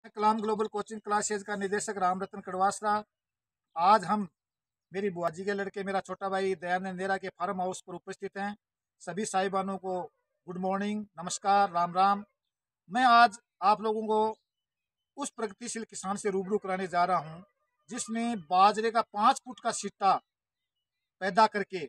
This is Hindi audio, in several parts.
मैं कलाम ग्लोबल कोचिंग क्लासेज का निदेशक राम रतन कड़वासरा। आज हम मेरी बुआ जी के लड़के मेरा छोटा भाई दयानंद नेहरा के फार्म हाउस पर उपस्थित हैं। सभी साहिबानों को गुड मॉर्निंग, नमस्कार, राम राम। मैं आज आप लोगों को उस प्रगतिशील किसान से रूबरू कराने जा रहा हूं जिसने बाजरे का 5 फुट का सिट्टा पैदा करके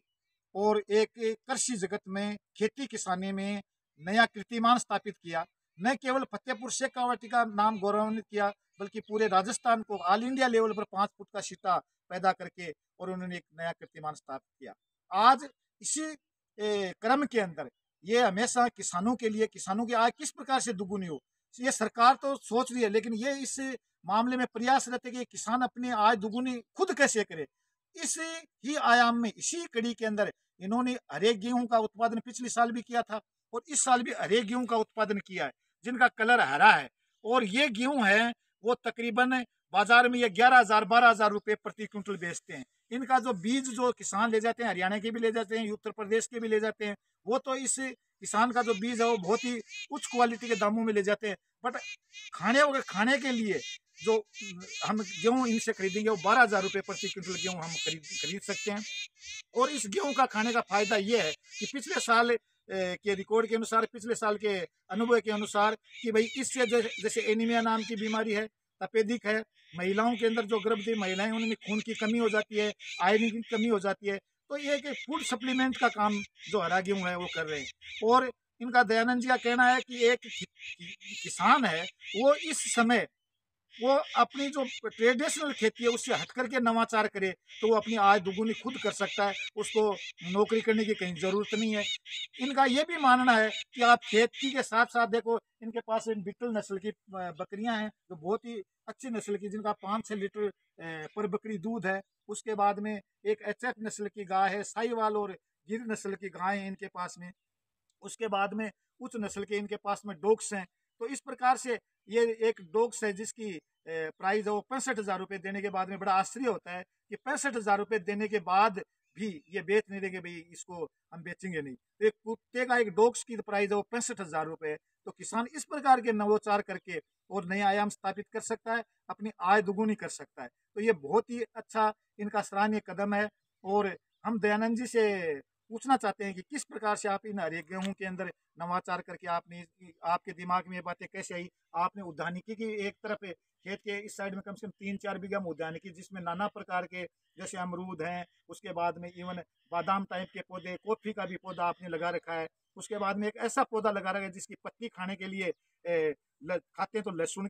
और एक कृषि जगत में खेती किसानी में नया कीर्तिमान स्थापित किया। न केवल फतेहपुर शेखावाटी का नाम गौरवान्वित किया बल्कि पूरे राजस्थान को ऑल इंडिया लेवल पर 5 फुट का सिट्टा पैदा करके और उन्होंने एक नया कीर्तिमान स्थापित किया। आज इसी क्रम के अंदर ये हमेशा किसानों के लिए किसानों की आय किस प्रकार से दुगुनी हो, ये सरकार तो सोच रही है, लेकिन ये इस मामले में प्रयासरत है कि किसान अपनी आय दुगुनी खुद कैसे करे। इस ही आयाम में इसी कड़ी के अंदर इन्होंने हरे गेहूं का उत्पादन पिछले साल भी किया था और इस साल भी हरे गेहूं का उत्पादन किया है जिनका कलर हरा है। और ये गेहूं है वो तकरीबन बाजार में ये 11,000 12,000 रुपए प्रति क्विंटल बेचते हैं। इनका जो बीज जो किसान ले जाते हैं, हरियाणा के भी ले जाते हैं, उत्तर प्रदेश के भी ले जाते हैं, वो तो इस किसान का जो बीज है वो बहुत ही उच्च क्वालिटी के दामों में ले जाते हैं। बट खाने के लिए जो हम गेहूं इनसे खरीदेंगे वो 12,000 रुपये प्रति क्विंटल गेहूं हम खरीद सकते हैं। और इस गेहूं का खाने का फायदा ये है कि पिछले साल के रिकॉर्ड के अनुसार, पिछले साल के अनुभव के अनुसार कि भाई इससे जैसे एनीमिया नाम की बीमारी है, तपेदिक है, महिलाओं के अंदर जो गर्भवती महिलाएं उनमें खून की कमी हो जाती है, आयरन की कमी हो जाती है, तो ये एक फूड सप्लीमेंट का काम जो हरा गेहूं है वो कर रहे हैं। और इनका दयानंद जी का कहना है कि एक किसान है वो इस समय वो अपनी जो ट्रेडिशनल खेती है उससे हट करके नवाचार करे तो वो अपनी आय दुगुनी खुद कर सकता है, उसको नौकरी करने की कहीं जरूरत नहीं है। इनका ये भी मानना है कि आप खेती के साथ साथ देखो, इनके पास बीटल नस्ल की बकरियां हैं जो बहुत ही अच्छी नस्ल की, जिनका 5-6 लीटर पर बकरी दूध है। उसके बाद में एक एचएफ नस्ल की गाय है, साहिवाल और गिर नस्ल की गाय है इनके पास में। उसके बाद में उच्च नस्ल के इनके पास में डॉग्स हैं। तो इस प्रकार से ये एक डॉग्स है जिसकी प्राइस है वो 65,000 रुपये देने के बाद में बड़ा आश्चर्य होता है कि 65,000 रुपये देने के बाद भी ये बेच नहीं देंगे, भाई इसको हम बेचेंगे नहीं। तो एक कुत्ते का, एक डॉग्स की प्राइस है वो 65,000 रुपये। तो किसान इस प्रकार के नवोचार करके और नए आयाम स्थापित कर सकता है, अपनी आय दुगुनी कर सकता है। तो ये बहुत ही अच्छा इनका सराहनीय कदम है। और हम दयानंद जी से पूछना चाहते हैं कि किस प्रकार से आप इन हरे गेहूं के अंदर नवाचार करके आपने आपके दिमाग में ये बातें कैसे आई। आपने उद्यानिकी की एक तरफ खेत के इस साइड में कम से कम 3-4 बीघा में उद्यानिकी जिसमें नाना प्रकार के जैसे अमरूद हैं, उसके बाद में इवन बादाम टाइप के पौधे, कॉफी का भी पौधा आपने लगा रखा है। उसके बाद में एक ऐसा पौधा लगा रखा है जिसकी पत्ती खाने के लिए खाते हैं तो लहसुन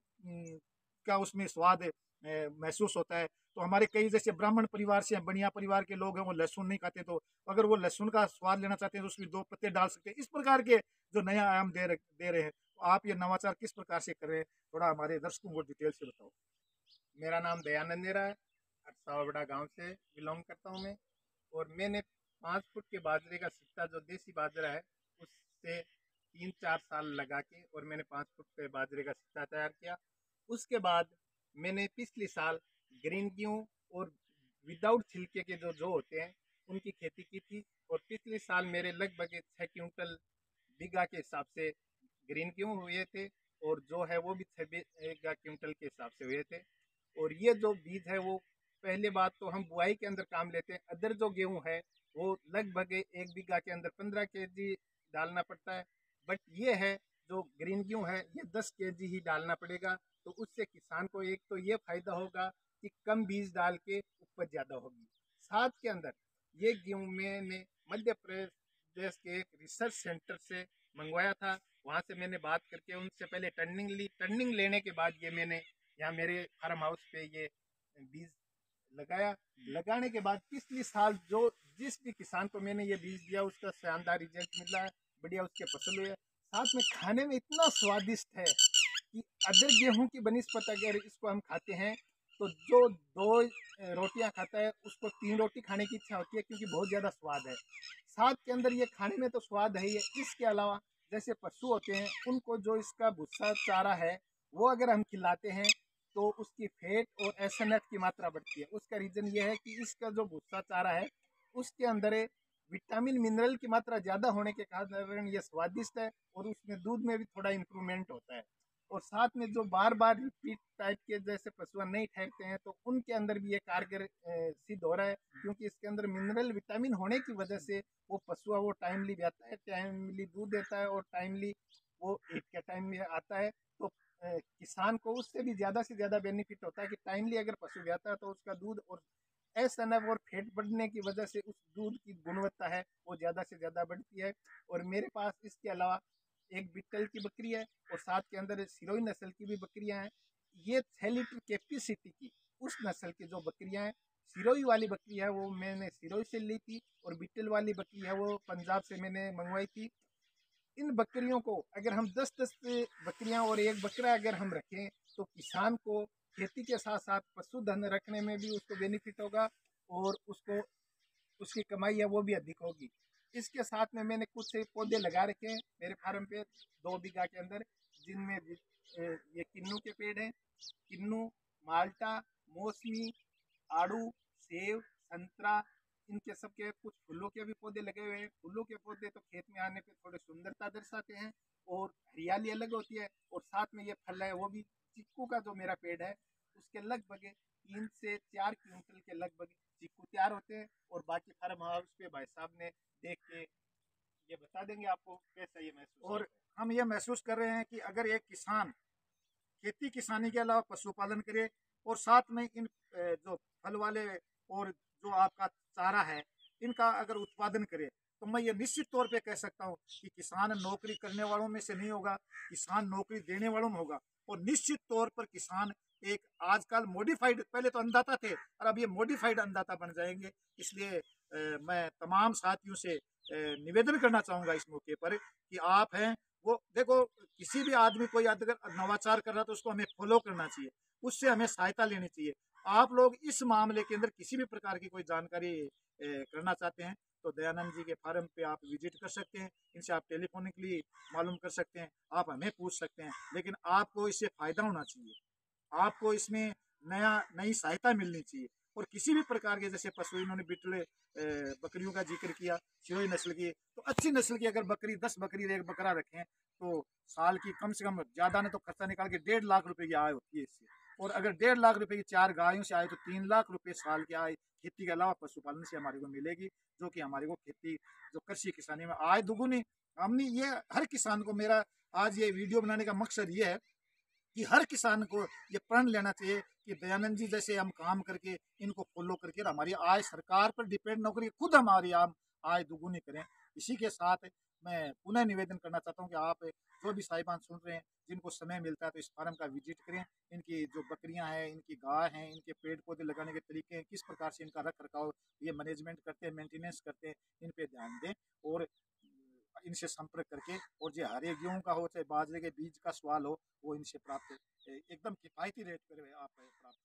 का उसमें स्वाद महसूस होता है। तो हमारे कई जैसे ब्राह्मण परिवार से बढ़िया परिवार के लोग हैं वो लहसुन नहीं खाते, तो अगर वो लहसुन का स्वाद लेना चाहते हैं तो उसमें 2 पत्ते डाल सकते हैं। इस प्रकार के जो नया आयाम दे रहे हैं, तो आप ये नवाचार किस प्रकार से कर रहे हैं, थोड़ा हमारे दर्शकों को डिटेल से बताओ। मेरा नाम दयानंद नेहरा है। अरसावड़ा गांव से बिलोंग करता हूं मैं। और मैंने 5 फुट के बाजरे का सिट्टा, जो देसी बाजरा है, उससे 3-4 साल लगा के और मैंने 5 फुट के बाजरे का सिट्टा तैयार किया। उसके बाद मैंने पिछले साल ग्रीन गेहूँ और विदाउट छिलके के जो जो होते हैं उनकी खेती की थी। और पिछले साल मेरे लगभग 6 क्विंटल बीघा के हिसाब से ग्रीन गेहूँ हुए थे, और जो है वो भी 6 क्विंटल के हिसाब से हुए थे। और ये जो बीज है वो, पहले बात तो हम बुआई के अंदर काम लेते हैं। अदर जो गेहूं है वो लगभग 1 बीघा के अंदर 15 kg डालना पड़ता है। बट ये है, जो ग्रीन गेहूं है ये 10 kg ही डालना पड़ेगा। तो उससे किसान को एक तो ये फायदा होगा कि कम बीज डाल के उपज ज़्यादा होगी। साथ के अंदर ये गेहूं मैंने मध्य प्रदेश के एक रिसर्च सेंटर से मंगवाया था। वहाँ से मैंने बात करके उनसे पहले टर्निंग ली। टर्निंग लेने के बाद ये मैंने यहाँ मेरे फार्म हाउस पे ये बीज लगाया। लगाने के बाद पिछले साल जो जिस भी किसान को मैंने ये बीज दिया उसका शानदार रिजल्ट मिला है, बढ़िया उसके फसल हुए। साथ में खाने में इतना स्वादिष्ट है कि अदर गेहूं की बनिस्पत अगर इसको हम खाते हैं तो जो 2 रोटियां खाता है उसको 3 रोटी खाने की इच्छा होती है, क्योंकि बहुत ज़्यादा स्वाद है। साथ के अंदर ये खाने में तो स्वाद है ही है, इसके अलावा जैसे पशु होते हैं उनको जो इसका भूसा चारा है वो अगर हम खिलाते हैं तो उसकी फैट और एसएनएफ की मात्रा बढ़ती है। उसका रीज़न ये है कि इसका जो भूसा चारा है उसके अंदर विटामिन मिनरल की मात्रा ज़्यादा होने के कारण ये स्वादिष्ट है, और उसमें दूध में भी थोड़ा इम्प्रूवमेंट होता है। और साथ में जो बार बार रिपीट टाइप के जैसे पशु नहीं ठहरते हैं तो उनके अंदर भी ये कारगर सिद्ध हो रहा है, क्योंकि इसके अंदर मिनरल विटामिन होने की वजह से वो पशु वो टाइमली ब्याता है, टाइमली दूध देता है और टाइमली वो ईट के टाइम में आता है। तो किसान को उससे भी ज़्यादा से ज़्यादा बेनिफिट होता है कि टाइमली अगर पशु ब्याता है तो उसका दूध और एसएनएफ और फैट बढ़ने की वजह से उस दूध की गुणवत्ता है वो ज़्यादा से ज़्यादा बढ़ती है। और मेरे पास इसके अलावा एक बिट्टल की बकरी है और साथ के अंदर सिरोही नस्ल की भी बकरियां हैं। ये 6 लीटर कैपेसिटी की उस नस्ल की जो बकरियां हैं, सिरोही वाली बकरी है वो मैंने सिरोही से ली थी और बिट्टल वाली बकरी है वो पंजाब से मैंने मंगवाई थी। इन बकरियों को अगर हम 10-10 बकरियां और एक बकरा अगर हम रखें तो किसान को खेती के साथ साथ पशुधन रखने में भी उसको बेनिफिट होगा और उसको उसकी कमाई है वो भी अधिक होगी। इसके साथ में मैंने कुछ पौधे लगा रखे हैं मेरे फार्म पे 2 बीघा के अंदर, जिनमें ये किन्नू के पेड़ हैं। किन्नू, माल्टा, मौसमी, आड़ू, सेब, संतरा, इनके सबके कुछ फूलों के भी पौधे लगे हुए हैं। फूलों के पौधे तो खेत में आने पे थोड़े सुंदरता दर्शाते हैं और हरियाली अलग होती है। और साथ में ये फल है वो भी चीकू का जो मेरा पेड़ है उसके लगभग 3 से 4 क्विंटल के लगभग चीकू तैयार होते हैं। और बाकी फार्म हाउस पे भाई साहब ने देख के ये बता देंगे आपको कैसा ये महसूस और हम ये महसूस कर रहे हैं कि अगर एक किसान खेती किसानी के अलावा पशुपालन करे और साथ में इन जो फल वाले और जो आपका चारा है इनका अगर उत्पादन करे तो मैं ये निश्चित तौर पे कह सकता हूँ कि किसान नौकरी करने वालों में से नहीं होगा, किसान नौकरी देने वालों में होगा। और निश्चित तौर पर किसान एक आजकल मॉडिफाइड, पहले तो अन्नदाता थे और अब ये मॉडिफाइड अन्नदाता बन जाएंगे। इसलिए मैं तमाम साथियों से निवेदन करना चाहूँगा इस मौके पर कि आप हैं वो देखो, किसी भी आदमी कोई अगर नवाचार कर रहा है तो उसको हमें फॉलो करना चाहिए, उससे हमें सहायता लेनी चाहिए। आप लोग इस मामले के अंदर किसी भी प्रकार की कोई जानकारी करना चाहते हैं तो दयानंद जी के फार्म पे आप विजिट कर सकते हैं, इनसे आप टेलीफोनिकली मालूम कर सकते हैं, आप हमें पूछ सकते हैं। लेकिन आपको इससे फायदा होना चाहिए, आपको इसमें नई सहायता मिलनी चाहिए। और किसी भी प्रकार के जैसे पशु इन्होंने बिटले बकरियों का जिक्र किया, सिरोही नस्ल की, तो अच्छी नस्ल की अगर बकरी 10 बकरी एक बकरा रखें तो साल की कम से कम ज़्यादा नहीं तो खर्चा निकाल के 1.5 लाख रुपए की आय होती है इससे। और अगर 1.5 लाख रुपए की 4 गायों से आए तो 3 लाख रुपए साल की आय खेती के अलावा पशुपालन से हमारे को मिलेगी, जो कि हमारे को खेती जो कृषि किसानी में आय दुगुनी। हमने ये हर किसान को, मेरा आज ये वीडियो बनाने का मकसद ये है कि हर किसान को ये प्रण लेना चाहिए कि दयानंद जी जैसे हम काम करके इनको फॉलो करके हमारी आय सरकार पर डिपेंड न करिए, खुद हमारी आय दुगुनी करें। इसी के साथ मैं पुनः निवेदन करना चाहता हूँ कि आप जो भी साहिबान सुन रहे हैं जिनको समय मिलता है तो इस फार्म का विजिट करें। इनकी जो बकरियां हैं, इनकी गाय हैं, इनके पेड़ पौधे लगाने के तरीके हैं, किस प्रकार से इनका रख रखाव ये मैनेजमेंट करते हैं, मेंटेनेंस करते हैं, इन पे ध्यान दें। और इनसे संपर्क करके, और जो हरे गेहूं का हो चाहे बाजरे के बीज का सवाल हो वो इनसे प्राप्त एकदम किफायती रेट पर आप प्राप्त